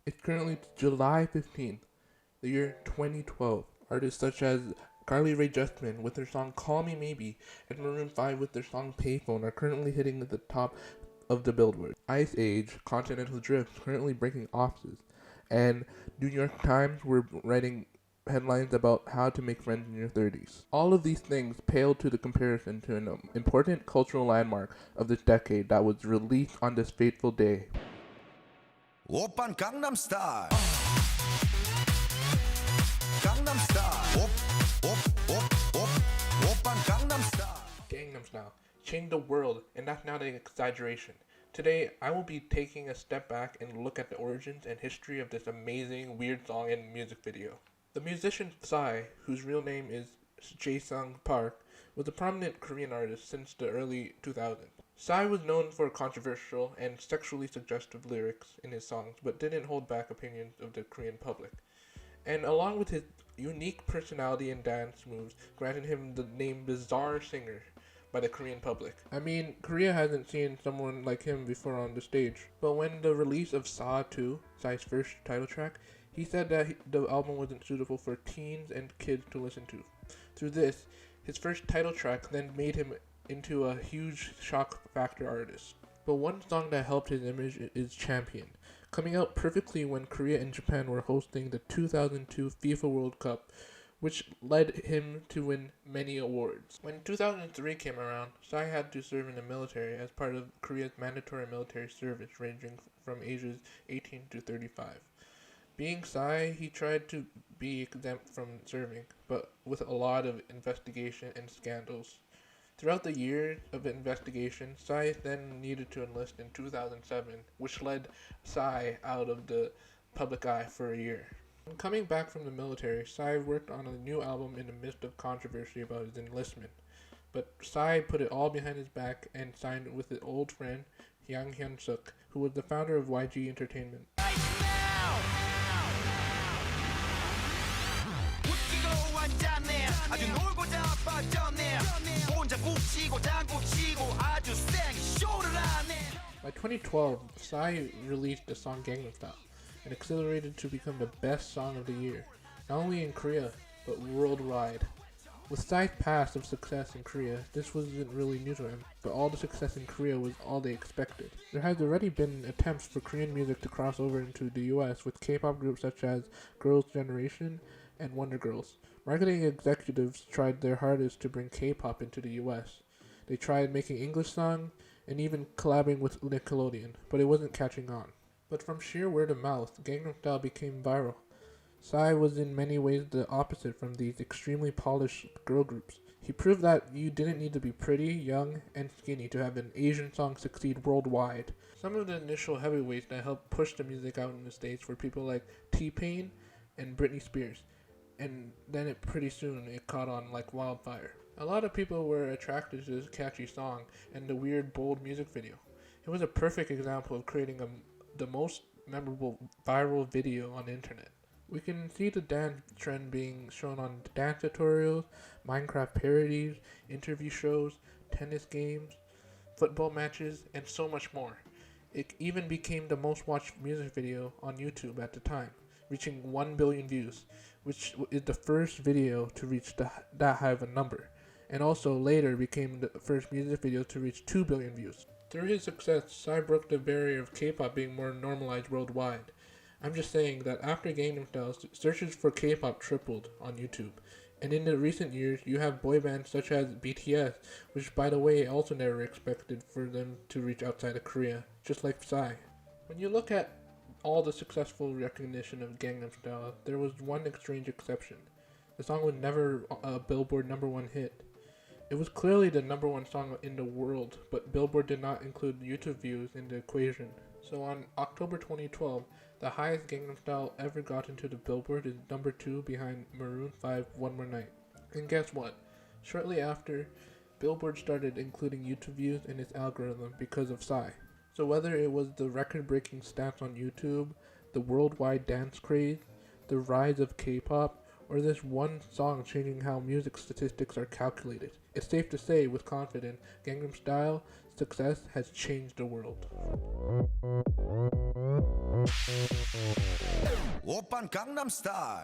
It's currently July 15th, the year 2012. Artists such as Carly Rae Jepsen with their song Call Me Maybe and Maroon 5 with their song Payphone are currently hitting the top of the Billboard. Ice Age, Continental Drift currently breaking offices, and New York Times were writing headlines about how to make friends in your 30s. All of these things pale to the comparison to an important cultural landmark of this decade that was released on this fateful day. 오빤 강남스타일 강남스타일 오빤 강남스타일 Gangnam Style changed the world, and that's not an exaggeration. Today, I will be taking a step back and look at the origins and history of this amazing, weird song and music video. The musician Psy, whose real name is Jae-sung Park, was a prominent Korean artist since the early 2000s. Psy was known for controversial and sexually suggestive lyrics in his songs, but didn't hold back opinions of the Korean public. And along with his unique personality and dance moves, granted him the name Bizarre Singer by the Korean public. I mean, Korea hasn't seen someone like him before on the stage. But when the release of Saw 2, Psy's first title track, he said that the album wasn't suitable for teens and kids to listen to. Through this, his first title track then made him into a huge shock factor artist. But one song that helped his image is Champion, coming out perfectly when Korea and Japan were hosting the 2002 FIFA World Cup, which led him to win many awards. When 2003 came around, Psy had to serve in the military as part of Korea's mandatory military service ranging from ages 18 to 35. Being Psy, he tried to be exempt from serving, but with a lot of investigation and scandals. Throughout the years of investigation, Psy then needed to enlist in 2007, which led Psy out of the public eye for a year. Coming back from the military, Psy worked on a new album in the midst of controversy about his enlistment. But Psy put it all behind his back and signed with his old friend, Yang Hyun-suk, who was the founder of YG Entertainment. By 2012, Psy released the song Gangnam Style and accelerated to become the best song of the year, not only in Korea, but worldwide. With Psy's past of success in Korea, this wasn't really new to him, but all the success in Korea was all they expected. There has already been attempts for Korean music to cross over into the US with K-pop groups such as Girls' Generation and Wonder Girls. Marketing executives tried their hardest to bring K-pop into the US. They tried making English songs and even collabing with Nickelodeon, but it wasn't catching on. But from sheer word of mouth, Gangnam Style became viral. Psy was in many ways the opposite from these extremely polished girl groups. He proved that you didn't need to be pretty, young, and skinny to have an Asian song succeed worldwide. Some of the initial heavyweights that helped push the music out in the States were people like T-Pain and Britney Spears, and then pretty soon it caught on like wildfire. A lot of people were attracted to this catchy song and the weird, bold music video. It was a perfect example of creating the most memorable viral video on the internet. We can see the dance trend being shown on dance tutorials, Minecraft parodies, interview shows, tennis games, football matches, and so much more. It even became the most watched music video on YouTube at the time, reaching 1 billion views, which is the first video to reach that high of a number, and also later became the first music video to reach 2 billion views. Through his success, Psy broke the barrier of K-pop being more normalized worldwide. I'm just saying that after Gangnam Style, searches for K-pop tripled on YouTube. And in the recent years, you have boy bands such as BTS, which by the way also never expected for them to reach outside of Korea, just like Psy. When you look at all the successful recognition of Gangnam Style, there was one strange exception. The song was never a Billboard #1 hit. It was clearly the #1 song in the world, but Billboard did not include YouTube views in the equation. So on October 2012, the highest Gangnam Style ever got into the Billboard is #2 behind Maroon 5 One More Night. And guess what? Shortly after, Billboard started including YouTube views in its algorithm because of Psy. So whether it was the record-breaking stats on YouTube, the worldwide dance craze, the rise of K-pop, or this one song changing how music statistics are calculated, it's safe to say with confidence, Gangnam Style success has changed the world. 오빤 강남스타일